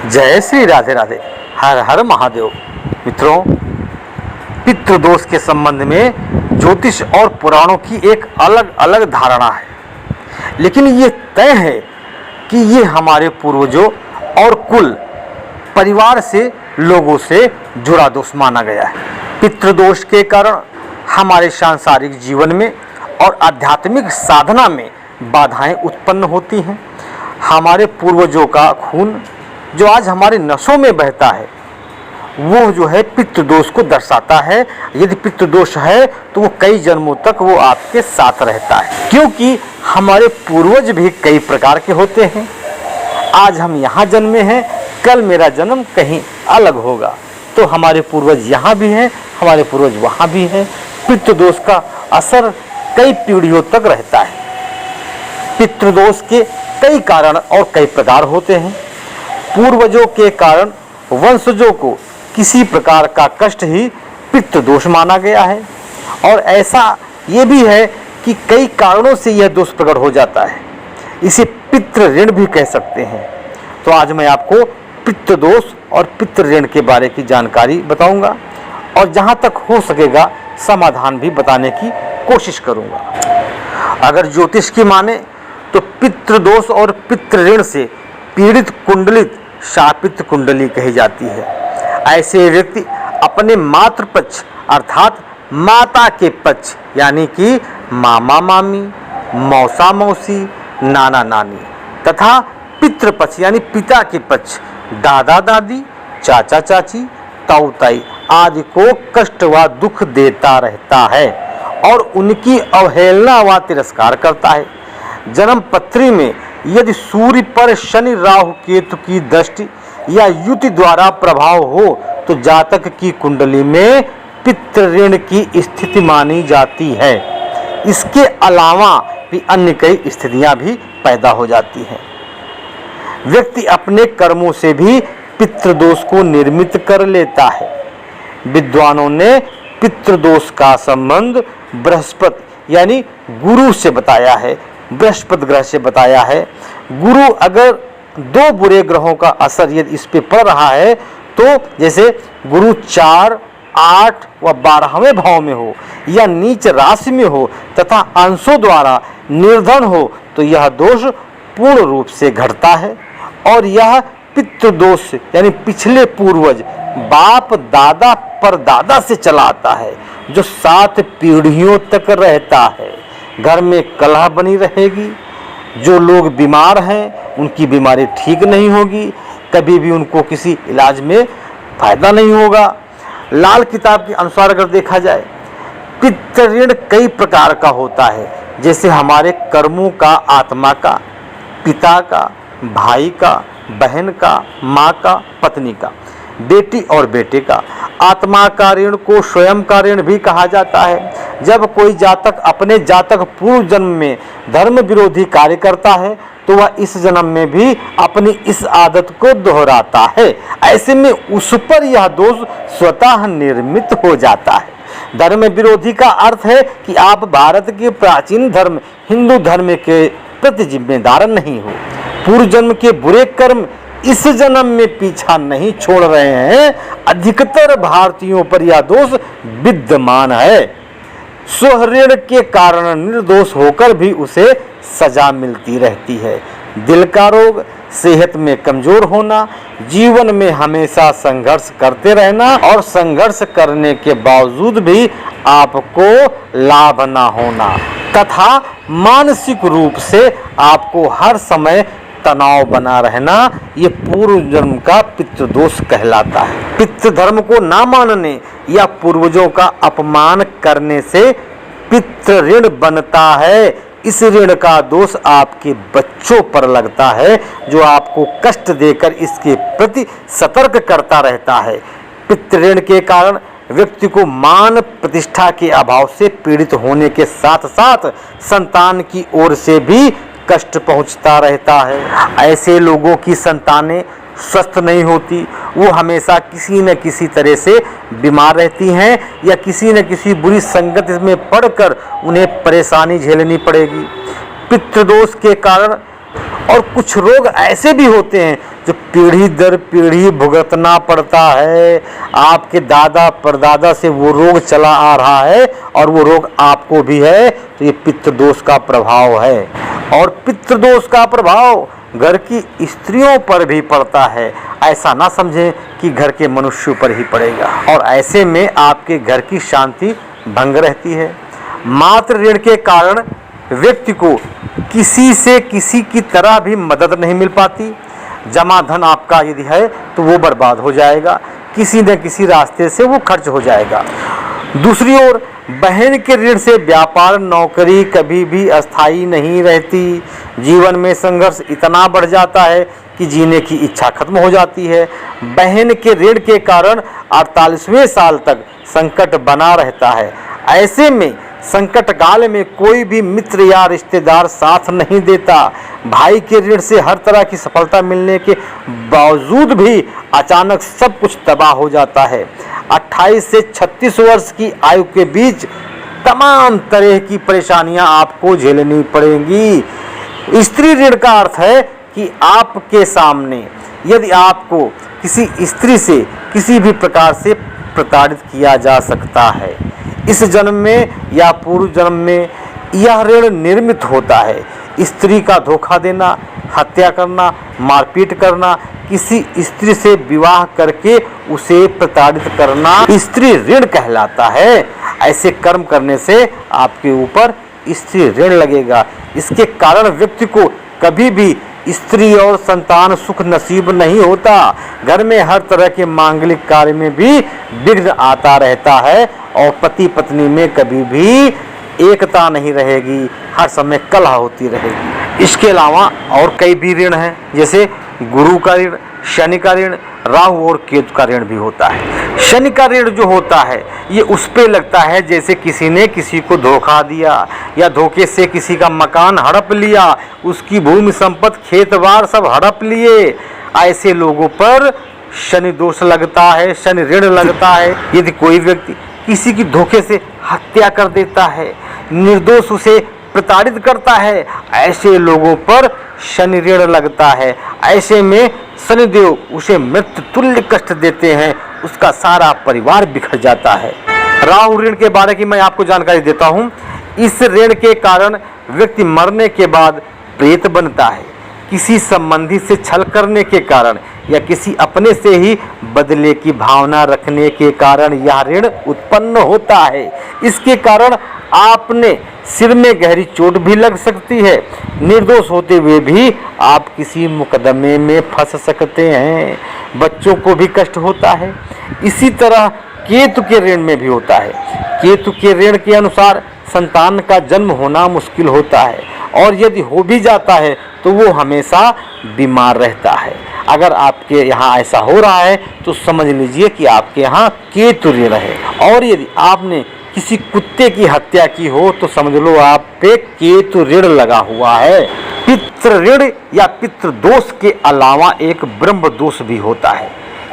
जय श्री राधे राधे, हर हर महादेव। मित्रों, पितृदोष के संबंध में ज्योतिष और पुराणों की एक अलग अलग धारणा है, लेकिन ये तय है कि ये हमारे पूर्वजों और कुल परिवार से लोगों से जुड़ा दोष माना गया है। पितृदोष के कारण हमारे सांसारिक जीवन में और आध्यात्मिक साधना में बाधाएं उत्पन्न होती हैं। हमारे पूर्वजों का खून जो आज हमारे नसों में बहता है, वो जो है पितृदोष को दर्शाता है। यदि पितृदोष है तो वो कई जन्मों तक वो आपके साथ रहता है, क्योंकि हमारे पूर्वज भी कई प्रकार के होते हैं। आज हम यहाँ जन्मे हैं, कल मेरा जन्म कहीं अलग होगा, तो हमारे पूर्वज यहाँ भी हैं, हमारे पूर्वज वहाँ भी हैं। पितृदोष का असर कई पीढ़ियों तक रहता है। पितृदोष के कई कारण और कई प्रकार होते हैं। पूर्वजों के कारण वंशजों को किसी प्रकार का कष्ट ही पितृदोष माना गया है, और ऐसा ये भी है कि कई कारणों से यह दोष प्रकट हो जाता है। इसे पितृ ऋण भी कह सकते हैं। तो आज मैं आपको पितृदोष और पितृ ऋण के बारे की जानकारी बताऊंगा, और जहां तक हो सकेगा समाधान भी बताने की कोशिश करूंगा। अगर ज्योतिष की माने तो पितृदोष और पितृ ऋण से पीड़ित कुंडलित शापित कुंडली कही जाती है। ऐसे व्यक्ति अपने मातृ पक्ष अर्थात माता के पक्ष यानी कि मामा मामी, मौसा मौसी, नाना नानी तथा पितृ पक्ष यानी पिता के पक्ष दादा दादी, चाचा चाची, ताऊ ताई आदि को कष्ट व दुख देता रहता है और उनकी अवहेलना व तिरस्कार करता है। जन्म पत्री में यदि सूर्य पर शनि राहु केतु की दृष्टि या युति द्वारा प्रभाव हो तो जातक की कुंडली में पितृ ऋण की स्थिति मानी जाती है। इसके अलावा भी अन्य कई स्थितियां भी पैदा हो जाती हैं। व्यक्ति अपने कर्मों से भी पितृदोष को निर्मित कर लेता है। विद्वानों ने पितृदोष का संबंध बृहस्पति यानी गुरु से बताया है, बृहस्पति ग्रह से बताया है। गुरु अगर दो बुरे ग्रहों का असर यदि इस पे पड़ रहा है, तो जैसे गुरु 4, 8 व 12वें भाव में हो या नीच राशि में हो तथा अंशों द्वारा निर्धन हो, तो यह दोष पूर्ण रूप से घटता है। और यह पितृदोष यानी पिछले पूर्वज बाप दादा परदादा से चला आता है, जो 7 पीढ़ियों तक रहता है। घर में कलह बनी रहेगी। जो लोग बीमार हैं उनकी बीमारी ठीक नहीं होगी, कभी भी उनको किसी इलाज में फायदा नहीं होगा। लाल किताब के अनुसार अगर देखा जाए, पितृ ऋण कई प्रकार का होता है, जैसे हमारे कर्मों का, आत्मा का, पिता का, भाई का, बहन का, माँ का, पत्नी का, बेटी और बेटे का। आत्मा का ऋण को स्वयं का ऋण भी कहा जाता है। जब कोई जातक अपने जातक पूर्व जन्म में धर्म विरोधी कार्य करता है, तो वह इस जन्म में भी अपनी इस आदत को दोहराता है। ऐसे में उस पर यह दोष स्वतः निर्मित हो जाता है। धर्म विरोधी का अर्थ है कि आप भारत के प्राचीन धर्म हिंदू धर्म के प्रति जिम्मेदार नहीं हो। पूर्व जन्म के बुरे कर्म इस जन्म में पीछा नहीं छोड़ रहे हैं। अधिकतर भारतीयों पर यह दोष विद्यमान है। स्वऋण के कारण निर्दोष होकर भी उसे सजा मिलती रहती है। दिल का रोग, सेहत में कमजोर होना, जीवन में हमेशा संघर्ष करते रहना और संघर्ष करने के बावजूद भी आपको लाभ ना होना तथा मानसिक रूप से आपको हर समय तनाव बना रहना, ये पूर्व जन्म का पितृदोष कहलाता है। पितृ धर्म को ना मानने या पूर्वजों का अपमान करने से पितृ ऋण बनता है। इस ऋण का दोष आपके बच्चों पर लगता है, जो आपको कष्ट देकर इसके प्रति सतर्क करता रहता है। पितृ ऋण के कारण व्यक्ति को मान प्रतिष्ठा के अभाव से पीड़ित होने के साथ साथ संतान की ओर से भी कष्ट पहुंचता रहता है। ऐसे लोगों की संतानें स्वस्थ नहीं होती, वो हमेशा किसी न किसी तरह से बीमार रहती हैं या किसी न किसी बुरी संगत में पड़कर उन्हें परेशानी झेलनी पड़ेगी। पितृदोष के कारण और कुछ रोग ऐसे भी होते हैं जो पीढ़ी दर पीढ़ी भुगतना पड़ता है। आपके दादा परदादा से वो रोग चला आ रहा है और वो रोग आपको भी है, तो ये पितृदोष का प्रभाव है। और पितृदोष का प्रभाव घर की स्त्रियों पर भी पड़ता है। ऐसा ना समझें कि घर के मनुष्यों पर ही पड़ेगा, और ऐसे में आपके घर की शांति भंग रहती है। मात्र ऋण के कारण व्यक्ति को किसी से किसी की तरह भी मदद नहीं मिल पाती। जमा धन आपका यदि है तो वो बर्बाद हो जाएगा, किसी न किसी रास्ते से वो खर्च हो जाएगा। दूसरी ओर बहन के ऋण से व्यापार नौकरी कभी भी अस्थायी नहीं रहती। जीवन में संघर्ष इतना बढ़ जाता है कि जीने की इच्छा खत्म हो जाती है। बहन के ऋण के कारण 48वें साल तक संकट बना रहता है। ऐसे में संकट काल में कोई भी मित्र या रिश्तेदार साथ नहीं देता। भाई के ऋण से हर तरह की सफलता मिलने के बावजूद भी अचानक सब कुछ तबाह हो जाता है। 28 से 36 वर्ष की आयु के बीच तमाम तरह की परेशानियां आपको झेलनी पड़ेंगी। स्त्री ऋण का अर्थ है कि आपके सामने यदि आपको किसी स्त्री से किसी भी प्रकार से प्रताड़ित किया जा सकता है, इस जन्म में या पूर्व जन्म में यह ऋण निर्मित होता है। स्त्री का धोखा देना, हत्या करना, मारपीट करना, किसी स्त्री से विवाह करके उसे प्रताड़ित करना स्त्री ऋण कहलाता है। ऐसे कर्म करने से आपके ऊपर स्त्री ऋण लगेगा। इसके कारण व्यक्ति को कभी भी स्त्री और संतान सुख नसीब नहीं होता। घर में हर तरह के मांगलिक कार्य में भी विघ्न आता रहता है और पति पत्नी में कभी भी एकता नहीं रहेगी, हर समय कलह होती रहेगी। इसके अलावा और कई भी ऋण हैं, जैसे गुरु का ऋण, शनि का ऋण, राहु और केतु का ऋण भी होता है। शनि का ऋण जो होता है ये उस पे लगता है जैसे किसी ने किसी को धोखा दिया या धोखे से किसी का मकान हड़प लिया, उसकी भूमि संपत्ति खेत बार सब हड़प लिए। ऐसे लोगों पर शनि दोष लगता है, शनि ऋण लगता है। यदि कोई व्यक्ति किसी की धोखे से हत्या कर देता है, निर्दोष उसे प्रताड़ित करता है, ऐसे लोगों पर शनि ऋण लगता है। ऐसे में शनिदेव उसे मृत्यु तुल्य कष्ट देते हैं, उसका सारा परिवार बिखर जाता है। राहु ऋण के बारे की मैं आपको जानकारी देता हूँ। इस ऋण के कारण व्यक्ति मरने के बाद प्रेत बनता है। किसी संबंधी से छल करने के कारण या किसी अपने से ही बदले की भावना रखने के कारण यह ऋण उत्पन्न होता है। इसके कारण आपने सिर में गहरी चोट भी लग सकती है। निर्दोष होते हुए भी आप किसी मुकदमे में फंस सकते हैं। बच्चों को भी कष्ट होता है। इसी तरह केतु के ऋण में भी होता है। केतु के ऋण के अनुसार संतान का जन्म होना मुश्किल होता है, और यदि हो भी जाता है तो वो हमेशा बीमार रहता है। अगर आपके यहाँ ऐसा हो रहा है तो समझ लीजिए कि आपके यहाँ केतु ऋण है। और यदि आपने किसी कुत्ते की हत्या की हो तो समझ लो आप पे केतु ऋण लगा हुआ है। पितृ ऋण या पितृ दोष के अलावा एक ब्रह्म दोष भी होता है।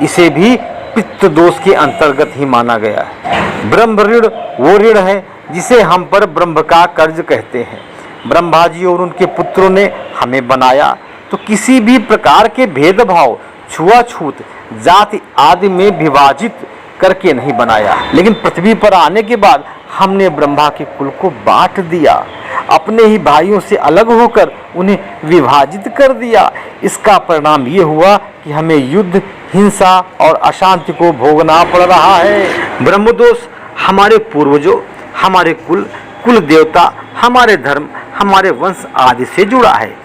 इसे भी पितृ दोष के अंतर्गत ही माना गया है। ब्रह्म ऋण वो ऋण है जिसे हम पर ब्रह्म का कर्ज कहते हैं। ब्रह्मा जी और उनके पुत्रों ने हमें बनाया तो किसी भी प्रकार के भेदभाव, छुआछूत, जाति आदि में विभाजित करके नहीं बनाया, लेकिन पृथ्वी पर आने के बाद हमने ब्रह्मा के कुल को बांट दिया, अपने ही भाइयों से अलग होकर उन्हें विभाजित कर दिया। इसका परिणाम ये हुआ कि हमें युद्ध, हिंसा और अशांति को भोगना पड़ रहा है। ब्रह्मदोष हमारे पूर्वजों, हमारे कुल देवता, हमारे धर्म, हमारे वंश आदि से जुड़ा है।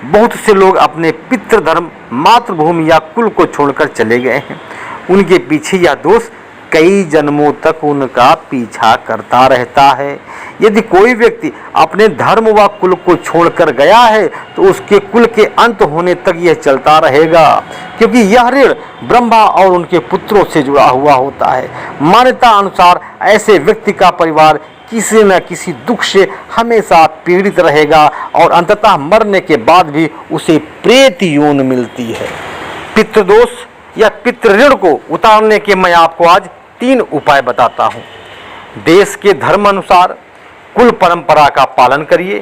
बहुत से लोग अपने पितृधर्म, मातृभूमि या कुल को छोड़कर चले गए हैं। उनके पीछे यह दोष कई जन्मों तक उनका पीछा करता रहता है। यदि कोई व्यक्ति अपने धर्म व कुल को छोड़कर गया है तो उसके कुल के अंत होने तक यह चलता रहेगा, क्योंकि यह ऋण ब्रह्मा और उनके पुत्रों से जुड़ा हुआ होता है। मान्यता अनुसार ऐसे व्यक्ति का परिवार किसी न किसी दुख से हमेशा पीड़ित रहेगा और अंततः मरने के बाद भी उसे प्रेत योनि मिलती है। पितृदोष या पितृ ऋण को उतारने के मैं आपको आज 3 उपाय बताता हूँ। देश के धर्म अनुसार कुल परंपरा का पालन करिए,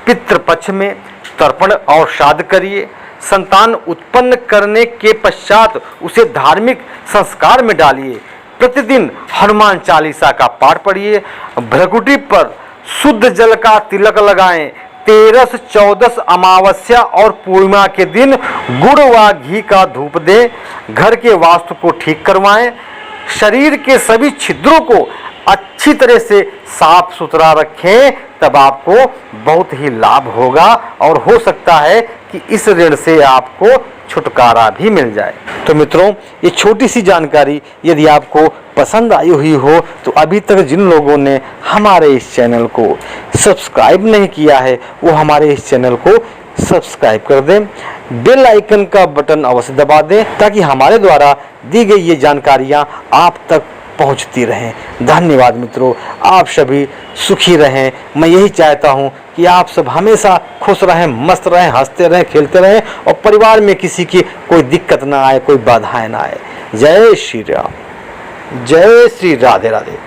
पितृपक्ष में तर्पण और श्राद्ध करिए, संतान उत्पन्न करने के पश्चात उसे धार्मिक संस्कार में डालिए। प्रतिदिन हनुमान चालीसा का पाठ पढ़िए। भ्रकुटी पर शुद्ध जल का तिलक लगाएं। 13, 14 अमावस्या और पूर्णिमा के दिन गुड़ व घी का धूप दें। घर के वास्तु को ठीक करवाएं। शरीर के सभी छिद्रों को अच्छी तरह से साफ सुथरा रखें, तब आपको बहुत ही लाभ होगा और हो सकता है कि इस ऋण से आपको छुटकारा भी मिल जाए। तो मित्रों, ये छोटी सी जानकारी यदि आपको पसंद आई हुई हो तो अभी तक जिन लोगों ने हमारे इस चैनल को सब्सक्राइब नहीं किया है वो हमारे इस चैनल को सब्सक्राइब कर दें। बेल आइकन का बटन अवश्य दबा दें ताकि हमारे द्वारा दी गई ये जानकारियाँ आप तक पहुंचती रहें। धन्यवाद मित्रों, आप सभी सुखी रहें। मैं यही चाहता हूं कि आप सब हमेशा खुश रहें, मस्त रहें, हंसते रहें, खेलते रहें और परिवार में किसी की कोई दिक्कत ना आए, कोई बाधाएं ना आए। जय श्री राम, जय श्री राधे राधे।